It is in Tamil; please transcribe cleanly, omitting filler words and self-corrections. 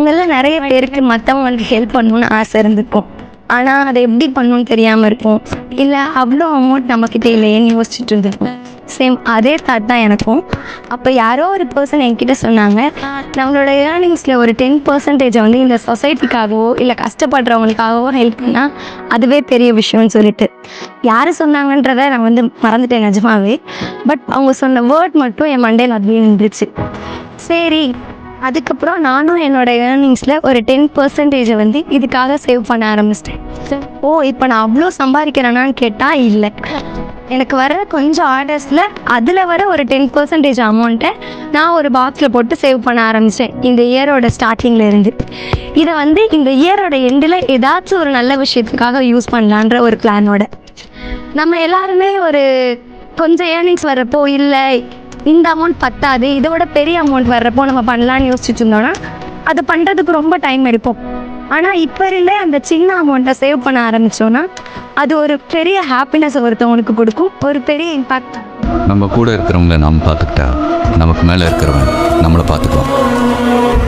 நம்மள நிறைய பேருக்கு மற்றவங்களுக்கு ஹெல்ப் பண்ணணும்னு ஆசை இருந்திருக்கும். ஆனால் அதை எப்படி பண்ணணும்னு தெரியாமல் இருக்கும். இல்லை அவ்வளோ அமௌண்ட் நம்மக்கிட்ட இல்லையேன்னு யோசிச்சுட்டு இருந்திருக்கும். சேம் அதே தாட் தான் எனக்கும். அப்போ யாரோ ஒரு பர்சன் என்கிட்ட சொன்னாங்க, நம்மளோட ஏர்னிங்ஸில் ஒரு 10% வந்து இந்த சொசைட்டிக்காகவோ இல்லை கஷ்டப்படுறவங்களுக்காகவோ ஹெல்ப் பண்ணால் அதுவே பெரிய விஷயம்னு சொல்லிட்டு. யார் சொன்னாங்கன்றதை நான் வந்து மறந்துட்டேன் நிஜமாவே. பட் அவங்க சொன்ன வேர்ட் மட்டும் என் மண்டையில் அப்படியே நின்றுச்சு. சரி, அதுக்கப்புறம் நானும் என்னோடய ஏர்னிங்ஸில் ஒரு 10% வந்து இதுக்காக சேவ் பண்ண ஆரம்பிச்சிட்டேன். ஓ, இப்போ நான் அவ்வளோ சம்பாதிக்கிறேனான்னு கேட்டால் இல்லை. எனக்கு வர கொஞ்சம் ஆர்டர்ஸில் அதில் வர ஒரு 10% அமௌண்ட்டை நான் ஒரு பாக்ஸில் போட்டு சேவ் பண்ண ஆரம்பித்தேன் இந்த இயரோட ஸ்டார்டிங்கில் இருந்து. இதை வந்து இந்த இயரோட எண்டில் ஏதாச்சும் ஒரு நல்ல விஷயத்துக்காக யூஸ் பண்ணலான்ற ஒரு பிளானோட. நம்ம எல்லாருமே ஒரு கொஞ்சம் ஏர்னிங்ஸ் வர்றப்போ இல்லை இந்த அமௌண்ட் பத்தாது, இதோட பெரிய அமௌண்ட் வர்றப்போ நம்ம பண்ணலான்னு யோசிச்சுட்டு இருந்தோம்னா அது பண்ணுறதுக்கு ரொம்ப டைம் எடுப்போம். ஆனால் இப்போ இருந்தே அந்த சின்ன அமௌண்ட்டை சேவ் பண்ண ஆரம்பித்தோன்னா அது ஒரு பெரிய ஹாப்பினஸ் ஒருத்தவங்களுக்கு கொடுக்கும், ஒரு பெரிய இம்பாக்ட். நம்ம கூட இருக்கிறவங்கள நாம் பார்த்துக்கிட்டா நமக்கு மேலே இருக்கிறவன் நம்மளை பார்த்துக்குவோம்.